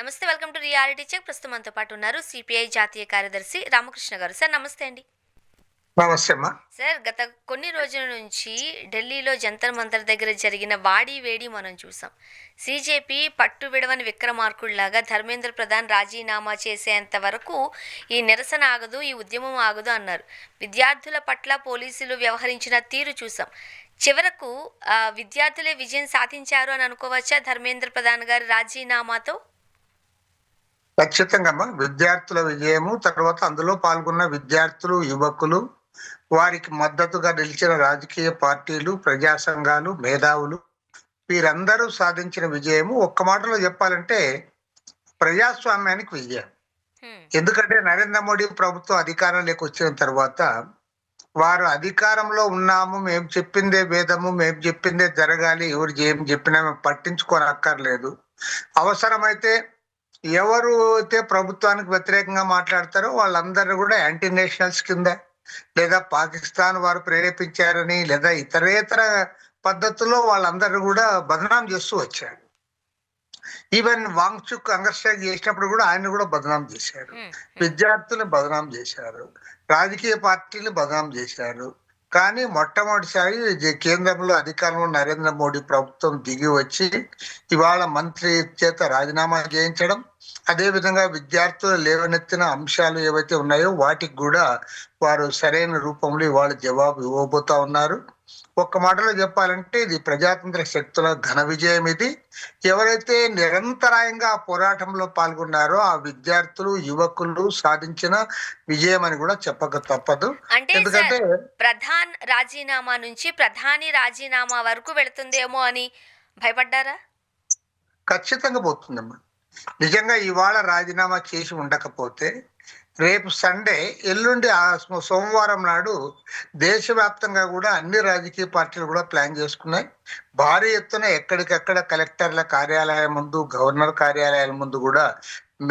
నమస్తే. Welcome to reality check. ప్రస్తుతం మనతో పాటు ఉన్నారు సిపిఐ జాతీయ కార్యదర్శి రామకృష్ణ గారు. సార్ నమస్తే అండి. నమస్తే అమ్మా. సార్ గత కొన్ని రోజుల నుంచి ఢిల్లీలో జంతర్ మంతర్ దగ్గర జరిగిన వాడి వేడి మనం చూసాం. సీజేపీ పట్టు విడవని విక్రమార్కుల్లాగా ధర్మేంద్ర ప్రధాన్ రాజీనామా చేసేంత వరకు ఈ నిరసన ఆగదు, ఈ ఉద్యమం ఆగదు అన్నారు. విద్యార్థుల పట్ల పోలీసులు వ్యవహరించిన తీరు చూసాం. చివరకు విద్యార్థులే విజయం సాధించారు అని అనుకోవచ్చా ధర్మేంద్ర ప్రధాన్ గారి రాజీనామాతో? ఖచ్చితంగా అమ్మా. విద్యార్థుల విజయము, తర్వాత అందులో పాల్గొన్న విద్యార్థులు, యువకులు, వారికి మద్దతుగా నిలిచిన రాజకీయ పార్టీలు, ప్రజా సంఘాలు, మేధావులు, వీరందరూ సాధించిన విజయము ఒక్క మాటలో చెప్పాలంటే ప్రజాస్వామ్యానికి విజయం. ఎందుకంటే నరేంద్ర మోడీ ప్రభుత్వం అధికారంలోకి వచ్చిన తర్వాత వారు అధికారంలో ఉన్నాము, మేము చెప్పిందే వేదము, మేము చెప్పిందే జరగాలి, ఎవరు ఏం చెప్పినా మేము పట్టించుకోనక్కర్లేదు, అవసరమైతే ఎవరు అయితే ప్రభుత్వానికి వ్యతిరేకంగా మాట్లాడతారో వాళ్ళందరూ కూడా యాంటీ నేషనల్స్ కింద, లేదా పాకిస్తాన్ వారు ప్రేరేపించారని, లేదా ఇతరేతర పద్ధతుల్లో వాళ్ళందరూ కూడా బదనాం చేస్తూ వచ్చారు. ఈవెన్ వాంగ్చుక్ అంగర్స్ట్రైక్ చేసినప్పుడు కూడా ఆయన కూడా బదనాం చేశారు, విద్యార్థులను బదనాం చేశారు, రాజకీయ పార్టీలు బదనాం చేశారు. కానీ మొట్టమొదటిసారి కేంద్రంలో అధికారంలో నరేంద్ర మోడీ ప్రభుత్వం దిగి వచ్చి ఇవాళ మంత్రి చేత రాజీనామా చేయించడం, అదే విధంగా విద్యార్థులు లేవనెత్తిన అంశాలు ఏవైతే ఉన్నాయో వాటికి కూడా వారు సరైన రూపంలో ఇవాళ జవాబు ఇవ్వబోతా ఉన్నారు. ఒక్క మాటలో చెప్పాలంటే ఇది ప్రజాతంత్ర శక్తుల ఘన విజయం. ఇది ఎవరైతే నిరంతరాయంగా ఆ పోరాటంలో పాల్గొన్నారో ఆ విద్యార్థులు, యువకులు సాధించిన విజయం అని కూడా చెప్పక తప్పదు. ఎందుకంటే ప్రధాన్ రాజీనామా నుంచి ప్రధాని రాజీనామా వరకు వెళుతుందేమో అని భయపడ్డారా? ఖచ్చితంగా పోతుందమ్మా. నిజంగా ఇవాళ రాజీనామా చేసి ఉండకపోతే రేపు సండే, ఎల్లుండి సోమవారం నాడు దేశవ్యాప్తంగా కూడా అన్ని రాజకీయ పార్టీలు కూడా ప్లాన్ చేసుకున్నాయి. భారీ ఎత్తున ఎక్కడికక్కడ కలెక్టర్ల కార్యాలయం ముందు, గవర్నర్ కార్యాలయాల ముందు కూడా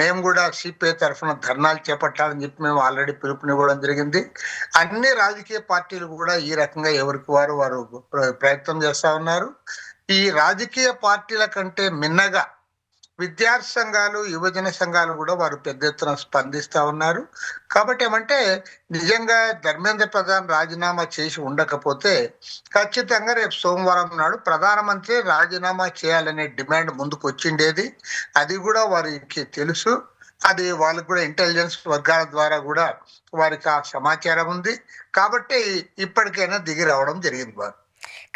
మేము కూడా సిపిఐ తరఫున ధర్నాలు చేపట్టాలని చెప్పి మేము ఆల్రెడీ పిలుపునివ్వడం జరిగింది. అన్ని రాజకీయ పార్టీలు కూడా ఈ రకంగా ఎవరికి వారు ప్రయత్నం చేస్తా ఉన్నారు. ఈ రాజకీయ పార్టీల కంటే మిన్నగా విద్యార్థి సంఘాలు, యువజన సంఘాలు కూడా వారు పెద్ద ఎత్తున స్పందిస్తా ఉన్నారు. కాబట్టి ఏమంటే నిజంగా ధర్మేంద్ర ప్రధాన్ రాజీనామా చేసి ఉండకపోతే ఖచ్చితంగా రేపు సోమవారం నాడు ప్రధానమంత్రి రాజీనామా చేయాలనే డిమాండ్ ముందుకు వచ్చిండేది. అది కూడా వారికి తెలుసు. అది వాళ్ళకు కూడా ఇంటెలిజెన్స్ వర్గాల ద్వారా కూడా వారికి ఆ సమాచారం ఉంది. కాబట్టి ఇప్పటికైనా దిగి రావడం జరిగింది వారు.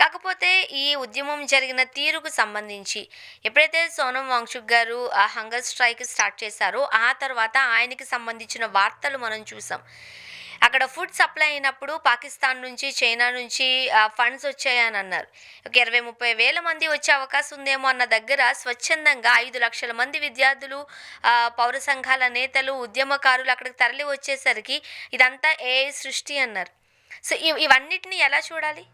కాకపోతే ఈ ఉద్యమం జరిగిన తీరుకు సంబంధించి ఎప్పుడైతే సోనం వాంగ్చుక్ గారు ఆ హంగర్ స్ట్రైక్ స్టార్ట్ చేశారో ఆ తర్వాత ఆయనకి సంబంధించిన వార్తలు మనం చూసాం. అక్కడ ఫుడ్ సప్లై అయినప్పుడు పాకిస్తాన్ నుంచి, చైనా నుంచి ఫండ్స్ వచ్చాయని అన్నారు. ఒక 20-30 వేల మంది వచ్చే అవకాశం ఉందేమో అన్న దగ్గర స్వచ్ఛందంగా 5 లక్షల మంది విద్యార్థులు, పౌర సంఘాల నేతలు, ఉద్యమకారులు అక్కడికి తరలి వచ్చేసరికి ఇదంతా ఏఐ సృష్టి అన్నారు. సో ఇవన్నిటిని ఎలా చూడాలి?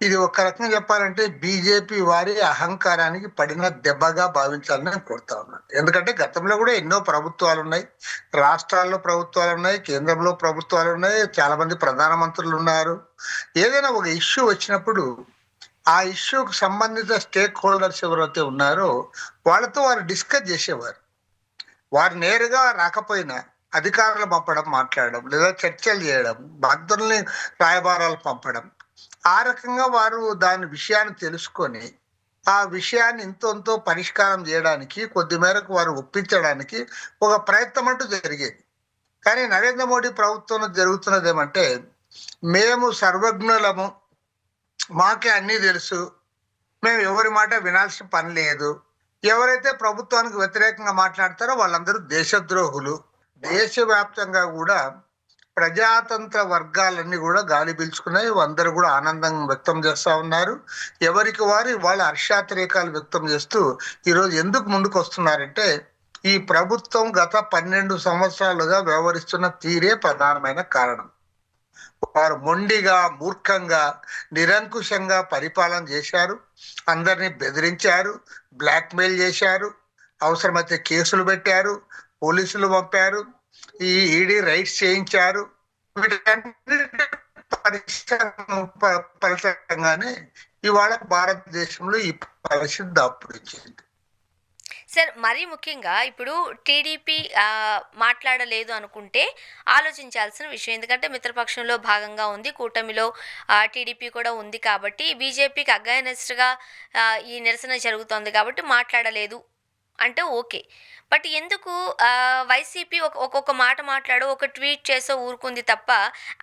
ఇది ఒక రకంగా చెప్పాలంటే బీజేపీ వారి అహంకారానికి పడిన దెబ్బగా భావించాలని నేను కోరుతా ఉన్నాను. ఎందుకంటే గతంలో కూడా ఎన్నో ప్రభుత్వాలు ఉన్నాయి, రాష్ట్రాల్లో ప్రభుత్వాలు ఉన్నాయి, కేంద్రంలో ప్రభుత్వాలు ఉన్నాయి, చాలా మంది ప్రధానమంత్రులు ఉన్నారు. ఏదైనా ఒక ఇష్యూ వచ్చినప్పుడు ఆ ఇష్యూకు సంబంధిత స్టేక్ హోల్డర్స్ ఎవరైతే ఉన్నారో వాళ్ళతో వారు డిస్కస్ చేసేవారు. వారు నేరుగా రాకపోయినా అధికారులు పంపడం, మాట్లాడడం, లేదా చర్చలు చేయడం, మంత్రుల్ని రాయబారాలు పంపడం, ఆ రకంగా వారు దాని విషయాన్ని తెలుసుకొని ఆ విషయాన్ని ఇంతో పరిష్కారం చేయడానికి, కొద్ది మేరకు వారు ఒప్పించడానికి ఒక ప్రయత్నం అంటూ జరిగేది. కానీ నరేంద్ర మోడీ ప్రభుత్వంలో జరుగుతున్నది ఏమంటే మేము సర్వజ్ఞులము, మాకే అన్నీ తెలుసు, మేము ఎవరి మాట వినాల్సిన పని లేదు, ఎవరైతే ప్రభుత్వానికి వ్యతిరేకంగా మాట్లాడతారో వాళ్ళందరూ దేశద్రోహులు. దేశవ్యాప్తంగా కూడా ప్రజాతంత్ర వర్గాలన్నీ కూడా గాలి పీల్చుకున్నాయి. అందరూ కూడా ఆనందం వ్యక్తం చేస్తా ఉన్నారు. ఎవరికి వారు వాళ్ళ హర్షాతిరేకాలు వ్యక్తం చేస్తూ ఈరోజు ఎందుకు ముందుకు వస్తున్నారంటే ఈ ప్రభుత్వం గత 12 సంవత్సరాలుగా వ్యవహరిస్తున్న తీరే ప్రధానమైన కారణం. వారు మొండిగా, మూర్ఖంగా, నిరంకుశంగా పరిపాలన చేశారు. అందరినీ బెదిరించారు, బ్లాక్మెయిల్ చేశారు, అవసరమైతే కేసులు పెట్టారు, పోలీసులు పంపారు, ఈ ఈడీ రైట్స్ చేయించారు. ఫలితంగానే ఇవాళ భారతదేశంలో ఈ పరిస్థితి దాపురించింది. సార్ మరీ ముఖ్యంగా ఇప్పుడు టీడీపీ మాట్లాడలేదు అనుకుంటే ఆలోచించాల్సిన విషయం. ఎందుకంటే మిత్రపక్షంలో భాగంగా ఉంది. కూటమిలో టీడీపీ కూడా ఉంది కాబట్టి బీజేపీకి అగైనెస్ట్‌గా ఈ నిరసన జరుగుతోంది కాబట్టి మాట్లాడలేదు అంటే ఓకే. బట్ ఎందుకు వైసీపీ ఒక్కొక్క మాట మాట్లాడో, ఒక ట్వీట్ చేసో ఊరుకుంది తప్ప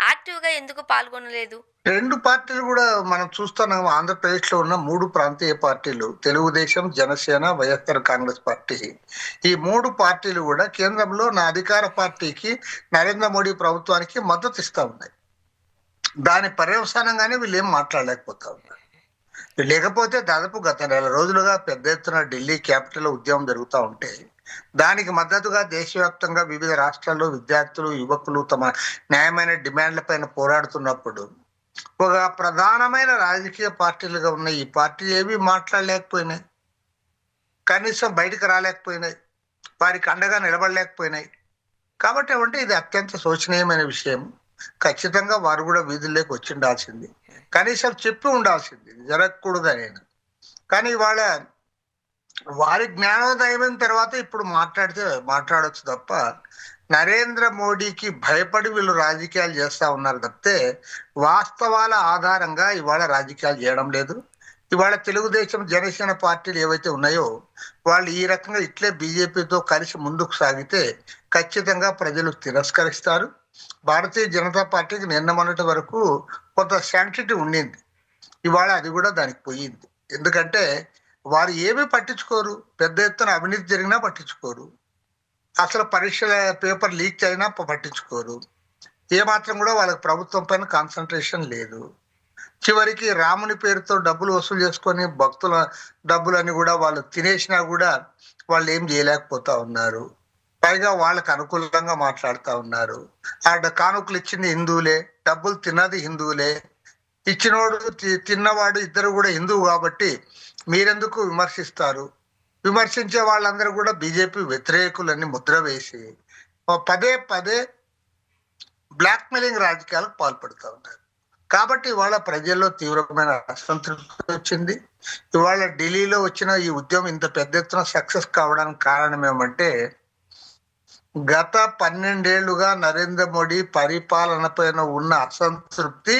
యాక్టివ్‌గా ఎందుకు పాల్గొనలేదు? 2 పార్టీలు కూడా మనం చూస్తున్నాం. ఆంధ్రప్రదేశ్‌లో ఉన్న 3 ప్రాంతీయ పార్టీలు తెలుగుదేశం, జనసేన, వైఎస్ఆర్ కాంగ్రెస్ పార్టీ. ఈ 3 పార్టీలు కూడా కేంద్రంలో నా అధికార పార్టీకి నరేంద్ర మోడీ ప్రభుత్వానికి మద్దతు ఇస్తా ఉన్నాయి. దాని పర్యవసానంగానే వీళ్ళేం మాట్లాడలేకపోతా ఉన్నారు. లేకపోతే దాదాపు గత నెల రోజులుగా పెద్ద ఎత్తున ఢిల్లీ క్యాపిటల్ ఉద్యమం జరుగుతూ ఉంటే దానికి మద్దతుగా దేశవ్యాప్తంగా వివిధ రాష్ట్రాల్లో విద్యార్థులు, యువకులు తమ న్యాయమైన డిమాండ్లపైన పోరాడుతున్నప్పుడు ఒక ప్రధానమైన రాజకీయ పార్టీలుగా ఉన్న ఈ పార్టీ ఏవి మాట్లాడలేకపోయినాయి. కనీసం బయటకు రాలేకపోయినాయి. వారికి అండగా నిలబడలేకపోయినాయి. కాబట్టి ఏమంటే ఇది అత్యంత శోచనీయమైన విషయం. ఖచ్చితంగా వారు కూడా వీధుల్లోకి వచ్చి ఉండాల్సింది. కనీసం చెప్పి ఉండాల్సింది. ఇది జరగకూడదని. కానీ ఇవాళ వారి జ్ఞానోదయమైన తర్వాత ఇప్పుడు మాట్లాడొచ్చు తప్ప నరేంద్ర మోడీకి భయపడి వీళ్ళు రాజకీయాలు చేస్తా ఉన్నారు తప్పితే వాస్తవాల ఆధారంగా ఇవాళ రాజకీయాలు చేయడం లేదు. ఇవాళ తెలుగుదేశం, జనసేన పార్టీలు ఏవైతే ఉన్నాయో వాళ్ళు ఈ రకంగా ఇట్లే బీజేపీతో కలిసి ముందుకు సాగితే ఖచ్చితంగా ప్రజలు తిరస్కరిస్తారు. భారతీయ జనతా పార్టీకి నిన్న మొన్నటి వరకు కొంత శాంటిటీ ఉండింది. ఇవాళ అది కూడా దానికి పోయింది. ఎందుకంటే వారు ఏమీ పట్టించుకోరు. పెద్ద ఎత్తున అవినీతి జరిగినా పట్టించుకోరు. అసలు పరీక్షల పేపర్ లీక్ అయినా పట్టించుకోరు. ఏమాత్రం కూడా వాళ్ళకి ప్రభుత్వం పైన కాన్సన్ట్రేషన్ లేదు. చివరికి రాముని పేరుతో డబ్బులు వసూలు చేసుకొని భక్తుల డబ్బులని కూడా వాళ్ళు తినేసినా కూడా వాళ్ళు ఏం చేయలేకపోతా ఉన్నారు. పైగా వాళ్ళకు అనుకూలంగా మాట్లాడుతూ ఉన్నారు. ఆ కానుకలు ఇచ్చింది హిందువులే, డబ్బులు తిన్నది హిందువులే, ఇచ్చినోడు తిన్నవాడు ఇద్దరు కూడా హిందువు కాబట్టి మీరెందుకు విమర్శిస్తారు? విమర్శించే వాళ్ళందరూ కూడా బీజేపీ వ్యతిరేకులని ముద్ర వేసి పదే పదే బ్లాక్మెయిలింగ్ రాజకీయాలకు పాల్పడుతూ ఉన్నారు. కాబట్టి ఇవాళ ప్రజల్లో తీవ్రమైన అసంతృప్తి వచ్చింది. ఇవాళ ఢిల్లీలో వచ్చిన ఈ ఉద్యమం ఇంత పెద్ద ఎత్తున సక్సెస్ కావడానికి కారణం ఏమంటే గత 12 ఏళ్లుగా నరేంద్ర మోడీ పరిపాలన పైన ఉన్న అసంతృప్తి,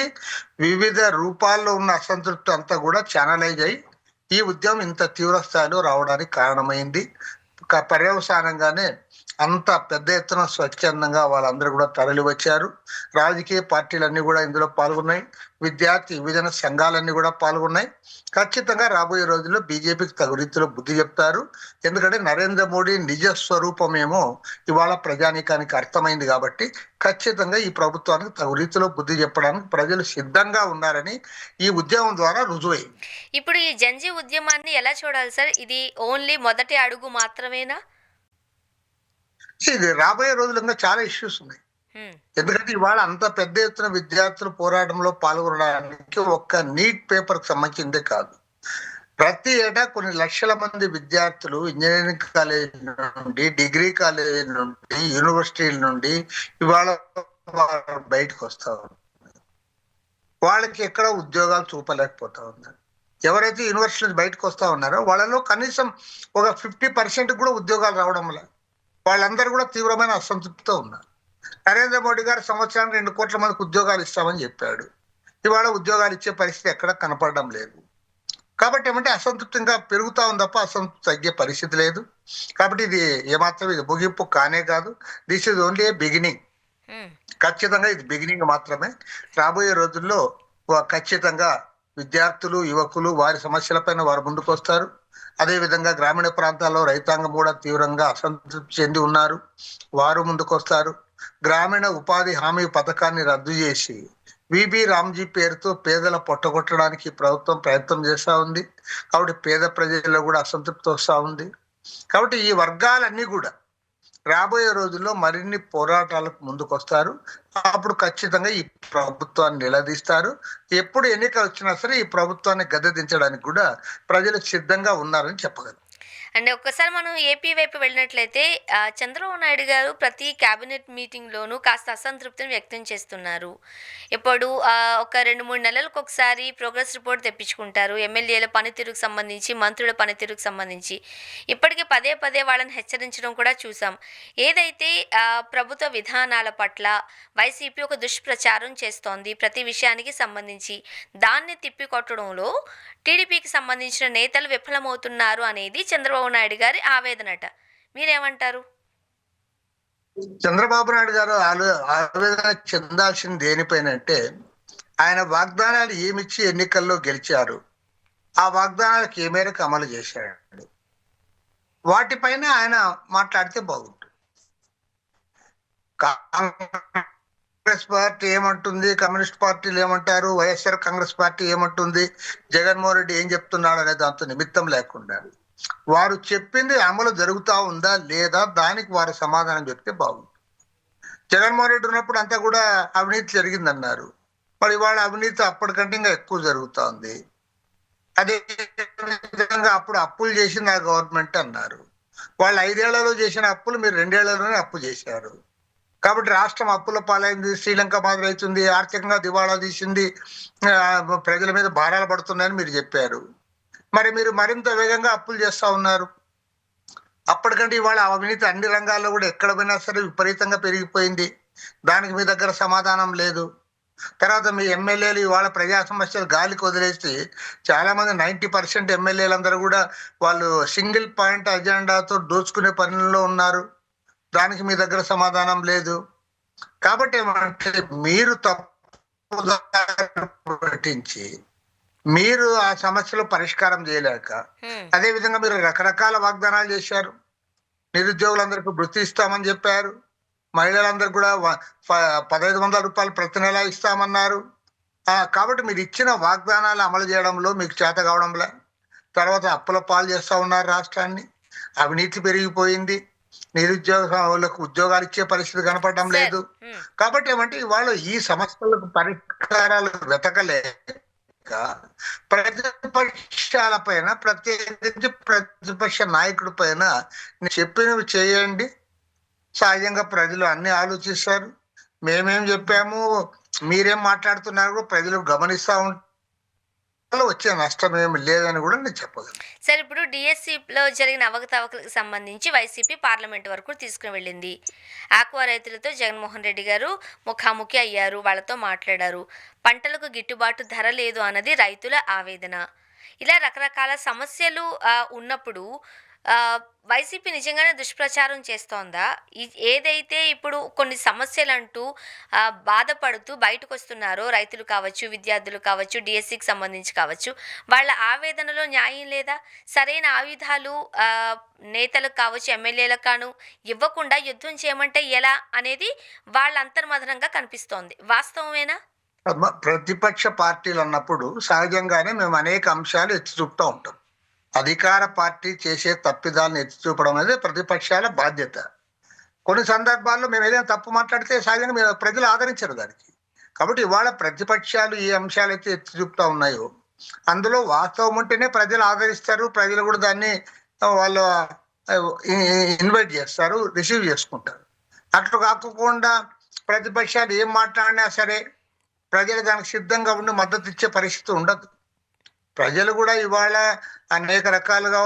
వివిధ రూపాల్లో ఉన్న అసంతృప్తి అంతా కూడా ఛానలైజ్ అయి ఈ ఉద్యమం ఇంత తీవ్ర స్థాయిలో రావడానికి కారణమైంది. పర్యవసానంగానే అంత పెద్ద ఎత్తున స్వచ్ఛందంగా వాళ్ళందరూ కూడా తరలి వచ్చారు. రాజకీయ పార్టీలన్నీ కూడా ఇందులో పాల్గొన్నాయి. విద్యార్థి విభజన సంఘాలన్నీ కూడా పాల్గొన్నాయి. ఖచ్చితంగా రాబోయే రోజుల్లో బీజేపీకి తగు రీతిలో బుద్ధి చెప్తారు. ఎందుకంటే నరేంద్ర మోడీ నిజ స్వరూపమేమో ఇవాళ ప్రజానీకానికి అర్థమైంది కాబట్టి ఖచ్చితంగా ఈ ప్రభుత్వానికి తగు రీతిలో బుద్ధి చెప్పడానికి ప్రజలు సిద్ధంగా ఉన్నారని ఈ ఉద్యమం ద్వారా రుజువైంది. ఇప్పుడు ఈ జంజీ ఉద్యమాన్ని ఎలా చూడాలి సార్? ఇది ఓన్లీ మొదటి అడుగు మాత్రమేనా? ఇది రాబోయే రోజుల్లో చాలా ఇష్యూస్ ఉన్నాయి. ఎందుకంటే ఇవాళ అంత పెద్ద ఎత్తున విద్యార్థులు పోరాటంలో పాల్గొనడానికి ఒక్క నీట్ పేపర్ సంబంధించిందే కాదు. ప్రతి ఏటా కొన్ని లక్షల మంది విద్యార్థులు ఇంజనీరింగ్ కాలేజ్ నుండి, డిగ్రీ కాలేజ్ నుండి, యూనివర్సిటీల నుండి ఇవాళ బయటకు వస్తా ఉన్నారు. వాళ్ళకి ఎక్కడ ఉద్యోగాలు చూపలేకపోతా ఉన్నారు. ఎవరైతే యూనివర్సిటీ నుంచి బయటకు వస్తా ఉన్నారో వాళ్ళలో కనీసం ఒక 50% కూడా ఉద్యోగాలు రావడం వల్ల వాళ్ళందరూ కూడా తీవ్రమైన అసంతృప్తితో ఉన్నారు. నరేంద్ర మోడీ గారు సంవత్సరానికి 2 కోట్ల మందికి ఉద్యోగాలు ఇస్తామని చెప్పాడు. ఇవాళ ఉద్యోగాలు ఇచ్చే పరిస్థితి ఎక్కడ కనపడడం లేదు. కాబట్టి ఏమంటే అసంతృప్తి ఇంకా పెరుగుతా ఉంది తప్ప అసంతృప్తి తగ్గే పరిస్థితి లేదు. కాబట్టి ఇది ఏమాత్రం ఇది ముగింపు కానే కాదు. This is only A beginning. ఖచ్చితంగా ఇది బిగినింగ్ మాత్రమే. రాబోయే రోజుల్లో ఖచ్చితంగా విద్యార్థులు, యువకులు వారి సమస్యలపైన వారు ముందుకు వస్తారు. అదేవిధంగా గ్రామీణ ప్రాంతాల్లో రైతాంగం కూడా తీవ్రంగా అసంతృప్తి చెంది ఉన్నారు. వారు ముందుకు వస్తారు. గ్రామీణ ఉపాధి హామీ పథకాన్ని రద్దు చేసి విబి రామ్జీ పేరుతో పేదల పొట్టగొట్టడానికి ప్రభుత్వం ప్రయత్నం చేస్తూ ఉంది. కాబట్టి పేద ప్రజల్లో కూడా అసంతృప్తి వస్తూ ఉంది. కాబట్టి ఈ వర్గాలన్నీ కూడా రాబోయే రోజుల్లో మరిన్ని పోరాటాలకు ముందుకు వస్తారు. అప్పుడు ఖచ్చితంగా ఈ ప్రభుత్వాన్ని నిలదీస్తారు. ఎప్పుడు ఎన్నికలు వచ్చినా సరే ఈ ప్రభుత్వాన్ని గద్దె దించడానికి కూడా ప్రజలు సిద్ధంగా ఉన్నారని చెప్పగలరు. అండ్ ఒక్కసారి మనం ఏపీ వైపు వెళ్ళినట్లయితే చంద్రబాబు నాయుడు గారు ప్రతి క్యాబినెట్ మీటింగ్‌లోనూ కాస్త అసంతృప్తిని వ్యక్తం చేస్తున్నారు. ఇప్పుడు ఒక 2, 3 నెలలకు ఒకసారి ప్రోగ్రెస్ రిపోర్ట్ తెప్పించుకుంటారు. ఎమ్మెల్యేల పనితీరుకు సంబంధించి, మంత్రుల పనితీరుకు సంబంధించి. ఇప్పటికి పదే పదే వాళ్ళని హెచ్చరించడం కూడా చూసాం. ఏదైతే ప్రభుత్వ విధానాల పట్ల వైసీపీ ఒక దుష్ప్రచారం చేస్తోంది ప్రతి విషయానికి సంబంధించి. దాన్ని తిప్పికొట్టడంలో టీడీపీకి సంబంధించిన నేతలు విఫలమవుతున్నారు అనేది చంద్రబాబు నాయుడు గారి ఆవేదనట. మీరేమంటారు? చంద్రబాబు నాయుడు గారు ఆవేదన చెందాల్సింది దేనిపైన అంటే, ఆయన వాగ్దానాలు ఏమిచ్చి ఎన్నికల్లో గెలిచారు, ఆ వాగ్దానాలకు ఏ మేరకు అమలు చేశాడు, వాటిపైన ఆయన మాట్లాడితే బాగుంటుంది. కాంగ్రెస్ పార్టీ ఏమంటుంది, కమ్యూనిస్ట్ పార్టీలు ఏమంటారు, వైఎస్ఆర్ కాంగ్రెస్ పార్టీ ఏమంటుంది, జగన్మోహన్ రెడ్డి ఏం చెప్తున్నాడు అనే దాంతో నిమిత్తం లేకుండా వారు చెప్పింది అమలు జరుగుతా ఉందా లేదా దానికి వారు సమాధానం చెప్తే బాగుంది. జగన్మోహన్ రెడ్డి ఉన్నప్పుడు అంతా కూడా అవినీతి జరిగిందన్నారు. మరి ఇవాళ అవినీతి అప్పటికంటే ఇంకా ఎక్కువ జరుగుతా ఉంది. అదే విధంగా అప్పుడు అప్పులు చేసింది ఆ గవర్నమెంట్ అన్నారు. వాళ్ళు 5 ఏళ్లలో చేసిన అప్పులు మీరు 2 ఏళ్లలోనే అప్పు చేశారు. కాబట్టి రాష్ట్రం అప్పుల పాలైంది, శ్రీలంక మాదిరి అవుతుంది, ఆర్థికంగా దివాళా తీసింది, ప్రజల మీద భారాలు పడుతున్నాయని మీరు చెప్పారు. మరి మీరు మరింత వేగంగా అప్పులు చేస్తా ఉన్నారు. అప్పటికంటే ఇవాళ అవినీతి అన్ని రంగాల్లో కూడా ఎక్కడ పోయినా సరే విపరీతంగా పెరిగిపోయింది. దానికి మీ దగ్గర సమాధానం లేదు. తర్వాత మీ ఎమ్మెల్యేలు ఇవాళ ప్రజా సమస్యలు గాలికి వదిలేసి చాలా మంది 90% ఎమ్మెల్యేలందరూ కూడా వాళ్ళు సింగిల్ పాయింట్ అజెండాతో దోచుకునే పనుల్లో ఉన్నారు. దానికి మీ దగ్గర సమాధానం లేదు. కాబట్టి ఏమంటే మీరు తప్పుదారి పట్టించి మీరు ఆ సమస్యలో పరిష్కారం చేయలేక, అదే విధంగా మీరు రకరకాల వాగ్దానాలు చేశారు. నిరుద్యోగులందరికీ వృత్తి ఇస్తామని చెప్పారు. మహిళలందరూ కూడా 1,500 రూపాయలు ప్రతి నెల ఇస్తామన్నారు. కాబట్టి మీరు ఇచ్చిన వాగ్దానాలు అమలు చేయడంలో మీకు చేత కావడంలే. తర్వాత అప్పుల పాలు చేస్తా ఉన్నారు రాష్ట్రాన్ని. అవినీతి పెరిగిపోయింది. నిరుద్యోగులకు ఉద్యోగాలు ఇచ్చే పరిస్థితి కనపడడం లేదు. కాబట్టి ఏమంటే ఇవాళ ఈ సమస్యలకు పరిష్కారాలు వెతకలేక ప్రతిపక్షాల పైన, ప్రత్యేకించి ప్రతిపక్ష నాయకుడి పైన చెప్పినవి చేయండి. సహజంగా ప్రజలు అన్ని ఆలోచిస్తారు. మేమేం చెప్పాము, మీరేం మాట్లాడుతున్నారు ప్రజలు గమనిస్తా ఉంటారు. వచ్చే నష్టం ఏమి లేదని కూడా నేను చెప్పగలను. సరే, ఇప్పుడు డిఎస్సిలో జరిగిన అవకతవకలకు సంబంధించి వైసీపీ పార్లమెంట్ వరకు తీసుకుని వెళ్ళింది. ఆక్వా రైతులతో జగన్మోహన్ రెడ్డి గారు ముఖాముఖి అయ్యారు, వాళ్ళతో మాట్లాడారు. పంటలకు గిట్టుబాటు ధర లేదు అన్నది రైతుల ఆవేదన. ఇలా రకరకాల సమస్యలు ఉన్నప్పుడు వైసీపీ నిజంగానే దుష్ప్రచారం చేస్తోందా? ఏదైతే ఇప్పుడు కొన్ని సమస్యలంటూ బాధపడుతూ బయటకు వస్తున్నారో రైతులు కావచ్చు, విద్యార్థులు కావచ్చు, డిఎస్సికి సంబంధించి కావచ్చు, వాళ్ళ ఆవేదనలో న్యాయం లేదా? సరైన ఆయుధాలు నేతలకు కావచ్చు, ఎమ్మెల్యేలకు కాను ఇవ్వకుండా యుద్ధం చేయమంటే ఎలా అనేది వాళ్ళ అంతర్మథనంగా కనిపిస్తోంది. వాస్తవమేనా? ప్రతిపక్ష పార్టీలు అన్నప్పుడు సహజంగానే మేము అనేక అంశాలు ఎత్తి చూపుతూ ఉంటాం. అధికార పార్టీ చేసే తప్పిదాలను ఎత్తి చూపడం అనేది ప్రతిపక్షాల బాధ్యత. కొన్ని సందర్భాల్లో మేము ఏదైనా తప్పు మాట్లాడితే సహజంగా మేము ప్రజలు ఆదరించరు దానికి. కాబట్టి ఇవాళ ప్రతిపక్షాలు ఏ అంశాలు అయితే ఎత్తి చూపుతా ఉన్నాయో అందులో వాస్తవం ఉంటేనే ప్రజలు ఆదరిస్తారు. ప్రజలు కూడా దాన్ని వాళ్ళు ఇన్వైట్ చేస్తారు, రిసీవ్ చేసుకుంటారు. అట్లా కాకుండా ప్రతిపక్షాలు ఏం మాట్లాడినా సరే ప్రజలు దానికి సిద్ధంగా ఉండి మద్దతు ఇచ్చే పరిస్థితి ఉండదు. ప్రజలు కూడా ఇవాళ అనేక రకాలుగా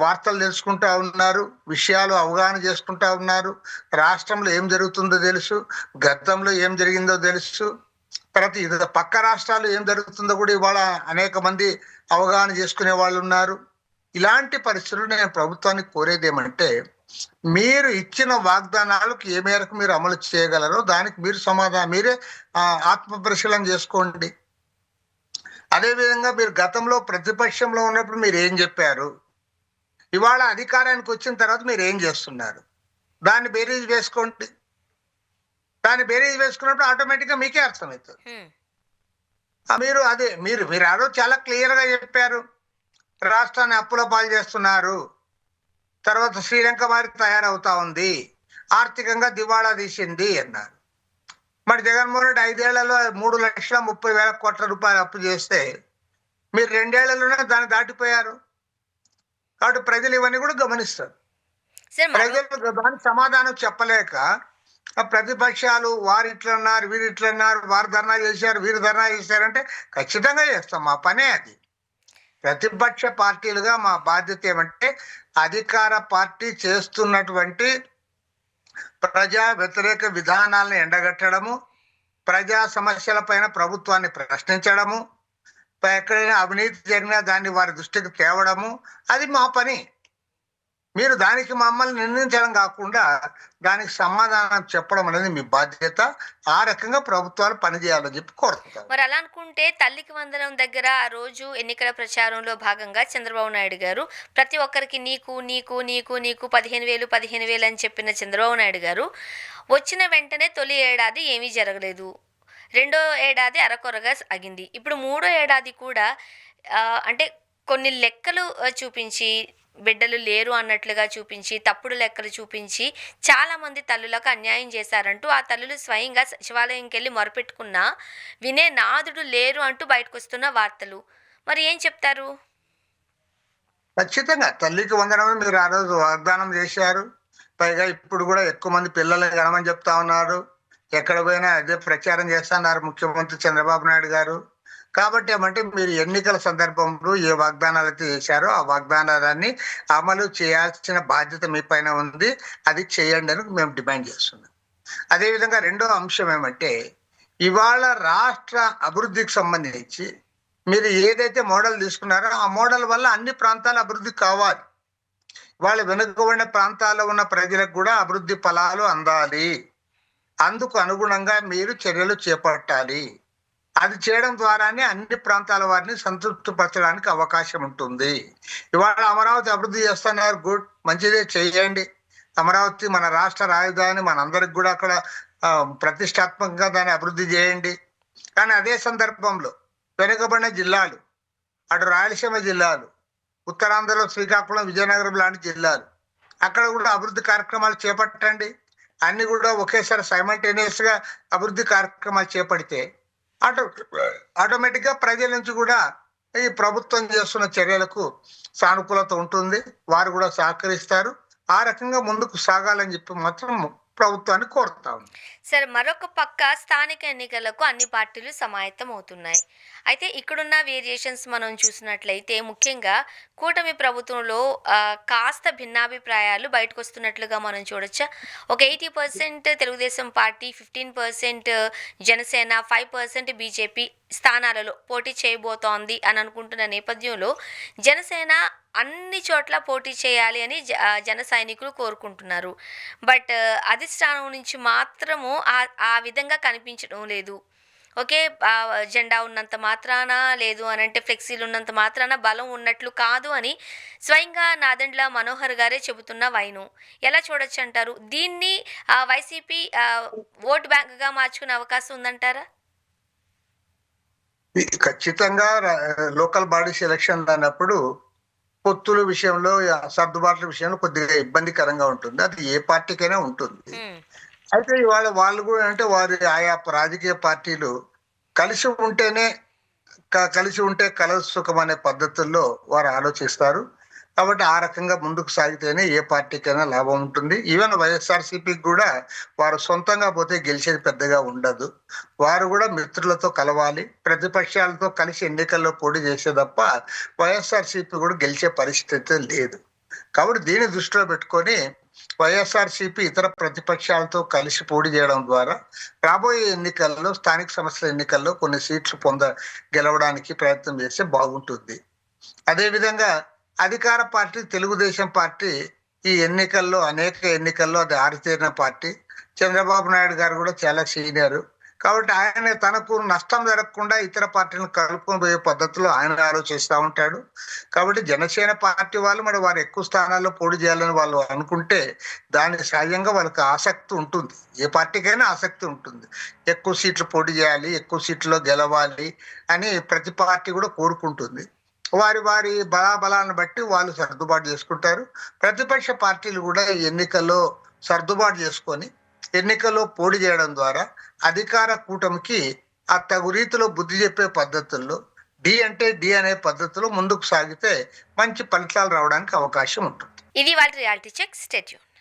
వార్తలు తెలుసుకుంటా ఉన్నారు, విషయాలు అవగాహన చేసుకుంటా ఉన్నారు. రాష్ట్రంలో ఏం జరుగుతుందో తెలుసు, గతంలో ఏం జరిగిందో తెలుసు, తర్వాత పక్క రాష్ట్రాలు ఏం జరుగుతుందో కూడా ఇవాళ అనేక మంది అవగాహన చేసుకునే వాళ్ళు ఉన్నారు. ఇలాంటి పరిస్థితులు నేను ప్రభుత్వాన్ని కోరేది ఏమంటే, మీరు ఇచ్చిన వాగ్దానాలకు ఏ మేరకు మీరు అమలు చేయగలరో దానికి మీరు మీరే ఆత్మ పరిశీలన చేసుకోండి. అదేవిధంగా మీరు గతంలో ప్రతిపక్షంలో ఉన్నప్పుడు మీరు ఏం చెప్పారు, ఇవాళ అధికారానికి వచ్చిన తర్వాత మీరు ఏం చేస్తున్నారు, దాన్ని బేరీజ్ వేసుకోండి. దాన్ని బేరీజ్ వేసుకున్నప్పుడు ఆటోమేటిక్గా మీకే అర్థమవుతుంది. మీరు ఆ రోజు చాలా క్లియర్గా చెప్పారు, రాష్ట్రాన్ని అప్పుల పాలు చేస్తున్నారు, తర్వాత శ్రీలంక వారి తయారవుతా ఉంది, ఆర్థికంగా దివాళా తీసింది అన్నారు. మరి జగన్మోహన్ రెడ్డి 5 ఏళ్లలో 3,30,000 కోట్ల రూపాయలు అప్పు చేస్తే మీరు 2 ఏళ్లలోనే దాన్ని దాటిపోయారు. కాబట్టి ప్రజలు ఇవన్నీ కూడా గమనిస్తారు. సార్ ప్రజలు దానికి సమాధానం చెప్పలేక ప్రతిపక్షాలు వారు ఇట్లన్నారు, వీరు ఇట్లన్నారు, వారు ధర్నా చేశారు, వీరు ధర్నా చేశారంటే ఖచ్చితంగా చేస్తాం. మా పనే అది. ప్రతిపక్ష పార్టీలుగా మా బాధ్యత ఏమంటే అధికార పార్టీ చేస్తున్నటువంటి ప్రజా వ్యతిరేక విధానాలను ఎండగట్టడము, ప్రజా సమస్యల పైన ప్రభుత్వాన్ని ప్రశ్నించడము, ఎక్కడైనా అవినీతి జరిగినా దాన్ని వారి దృష్టికి తేవడము, అది మా పని. మీరు దానికి మమ్మల్ని నిర్ణయించడం కాకుండా దానికి సమాధానం చెప్పడం అనేది మీ బాధ్యత. ఆ రకంగా ప్రభుత్వాలు పనిచేయాలని చెప్పి కోరుతారు. మరి అలా అనుకుంటే తల్లికి వందనం దగ్గర ఆ రోజు ఎన్నికల ప్రచారంలో భాగంగా చంద్రబాబు నాయుడు గారు ప్రతి ఒక్కరికి నీకు నీకు నీకు నీకు 15,000 అని చెప్పిన చంద్రబాబు నాయుడు గారు వచ్చిన వెంటనే తొలి ఏడాది ఏమీ జరగలేదు, రెండో ఏడాది అరకొరగా సాగింది. ఇప్పుడు మూడో ఏడాది కూడా అంటే కొన్ని లెక్కలు చూపించి బిడ్డలు లేరు అన్నట్లుగా చూపించి, తప్పుడు లెక్కలు చూపించి చాలామంది తల్లులకు అన్యాయం చేశారంటూ ఆ తల్లులు స్వయంగా సచివాలయంకి వెళ్ళి మొరపెట్టుకున్నా వినే నాదుడు లేరు అంటూ బయటకు వస్తున్న వార్తలు. మరి ఏం చెప్తారు? ఖచ్చితంగా తల్లికి వందనం మీరు ఆ రోజు వాగ్దానం చేశారు. పైగా ఇప్పుడు కూడా ఎక్కువ మంది పిల్లలు కనమని చెప్తా ఉన్నారు. ఎక్కడ పోయినా అదే ప్రచారం చేస్తున్నారు ముఖ్యమంత్రి చంద్రబాబు నాయుడు గారు. కాబట్టి ఏమంటే మీరు ఎన్నికల సందర్భంలో ఏ వాగ్దానాలు అయితే చేశారో ఆ వాగ్దానాలన్నీ అమలు చేయాల్సిన బాధ్యత మీ పైన ఉంది. అది చేయండి అని మేము డిమాండ్ చేస్తున్నాం. అదేవిధంగా రెండో అంశం ఏమంటే ఇవాళ రాష్ట్ర అభివృద్ధికి సంబంధించి మీరు ఏదైతే మోడల్ తీసుకున్నారో ఆ మోడల్ వల్ల అన్ని ప్రాంతాలు అభివృద్ధి కావాలి. వాళ్ళ వెనుకబడిన ప్రాంతాల్లో ఉన్న ప్రజలకు కూడా అభివృద్ధి ఫలాలు అందాలి. అందుకు అనుగుణంగా మీరు చర్యలు చేపట్టాలి. అది చేయడం ద్వారానే అన్ని ప్రాంతాల వారిని సంతృప్తిపరచడానికి అవకాశం ఉంటుంది. ఇవాళ అమరావతి అభివృద్ధి చేస్తున్నారు, గుడ్, మంచిదే, చేయండి. అమరావతి మన రాష్ట్ర రాజధాని, మనందరికి కూడా అక్కడ ప్రతిష్టాత్మకంగా దాన్ని అభివృద్ధి చేయండి. కానీ అదే సందర్భంలో వెనుకబడిన జిల్లాలు, అటు రాయలసీమ జిల్లాలు, ఉత్తరాంధ్రలో శ్రీకాకుళం, విజయనగరం లాంటి జిల్లాలు, అక్కడ కూడా అభివృద్ధి కార్యక్రమాలు చేపట్టండి. అన్ని కూడా ఒకేసారి సైమల్టేనియస్ గా అభివృద్ధి కార్యక్రమాలు చేపడితే ఆటోమేటిక్ గా ప్రజల నుంచి కూడా ఈ ప్రభుత్వం చేస్తున్న చర్యలకు సానుకూలత ఉంటుంది. వారు కూడా సహకరిస్తారు. ఆ రకంగా ముందుకు సాగాలని చెప్పి మాత్రం ప్రభుత్వాన్ని కోరుతా ఉంది. సరే, మరొక పక్క స్థానిక ఎన్నికలకు అన్ని పార్టీలు సమాయత్తం అవుతున్నాయి. అయితే ఇక్కడున్న వేరియేషన్స్ మనం చూసినట్లయితే ముఖ్యంగా కూటమి ప్రభుత్వంలో కాస్త భిన్నాభిప్రాయాలు బయటకు వస్తున్నట్లుగా మనం చూడొచ్చా? ఒక 80% తెలుగుదేశం పార్టీ, 15% జనసేన, 5% బీజేపీ స్థానాలలో పోటీ చేయబోతోంది అని అనుకుంటున్న నేపథ్యంలో జనసేన అన్ని చోట్ల పోటీ చేయాలి అని జన సైనికులు కోరుకుంటున్నారు. బట్ అధిష్టానం నుంచి మాత్రము ఆ విధంగా కనిపించడం లేదు. ఓకే, జెండా ఉన్నంత మాత్రాన, లేదు అని అంటే ఫ్లెక్సీలు ఉన్నంత మాత్రాన బలం ఉన్నట్లు కాదు అని స్వయంగా నాదెండ్ల మనోహర్ గారే చెబుతున్న వైను ఎలా చూడొచ్చు అంటారు? దీన్ని వైసీపీ ఓట్ బ్యాంక్గా మార్చుకునే అవకాశం ఉందంటారా? ఖచ్చితంగా లోకల్ బాడీస్ ఎలక్షన్ అన్నప్పుడు పొత్తుల విషయంలో, సర్దుబాట్ల విషయంలో కొద్దిగా ఇబ్బందికరంగా ఉంటుంది. అది ఏ పార్టీకైనా ఉంటుంది. అయితే ఇవాళ వాళ్ళు కూడా అంటే వారి ఆయా రాజకీయ పార్టీలు కలిసి ఉంటే కలదు సుఖం అనే పద్ధతుల్లో వారు ఆలోచిస్తారు. కాబట్టి ఆ రకంగా ముందుకు సాగితేనే ఏ పార్టీకైనా లాభం ఉంటుంది. ఈవెన్ వైఎస్ఆర్సీపీకి కూడా వారు సొంతంగా పోతే గెలిచేది పెద్దగా ఉండదు. వారు కూడా మిత్రులతో కలవాలి, ప్రతిపక్షాలతో కలిసి ఎన్నికల్లో పోటీ చేసే తప్ప వైఎస్ఆర్సీపీ కూడా గెలిచే పరిస్థితి లేదు. కాబట్టి దీన్ని దృష్టిలో పెట్టుకొని వైఎస్ఆర్సీపీ ఇతర ప్రతిపక్షాలతో కలిసి పోటీ చేయడం ద్వారా రాబోయే ఎన్నికల్లో, స్థానిక సంస్థల ఎన్నికల్లో కొన్ని సీట్లు గెలవడానికి ప్రయత్నం చేస్తే బాగుంటుంది. అదేవిధంగా అధికార పార్టీ తెలుగుదేశం పార్టీ ఈ అనేక ఎన్నికల్లో అది ఆరితేరిన పార్టీ. చంద్రబాబు నాయుడు గారు కూడా చాలా సీనియర్. కాబట్టి ఆయన తనకు నష్టం జరగకుండా ఇతర పార్టీలను కలుపుకొని పోయే పద్ధతిలో ఆయన ఆలోచిస్తూ ఉంటాడు. కాబట్టి జనసేన పార్టీ వాళ్ళు మరి వారు ఎక్కువ స్థానాల్లో పోటీ చేయాలని వాళ్ళు అనుకుంటే దానికి సహజంగా వాళ్ళకి ఆసక్తి ఉంటుంది. ఏ పార్టీకైనా ఆసక్తి ఉంటుంది. ఎక్కువ సీట్లు పోటీ చేయాలి, ఎక్కువ సీట్లలో గెలవాలి అని ప్రతి పార్టీ కూడా కోరుకుంటుంది. వారి బలాబలాన్ని బట్టి వాళ్ళు సర్దుబాటు చేసుకుంటారు. ప్రతిపక్ష పార్టీలు కూడా ఎన్నికల్లో సర్దుబాటు చేసుకొని ఎన్నికల్లో పోటీ చేయడం ద్వారా అధికార కూటమికి ఆ తగు రీతిలో బుద్ధి చెప్పే పద్ధతుల్లో డి అంటే డి అనే పద్ధతిలో ముందుకు సాగితే మంచి ఫలితాలు రావడానికి అవకాశం ఉంటుంది. ఇది వాళ్ళ రియాలిటీ చెక్. Stay tune.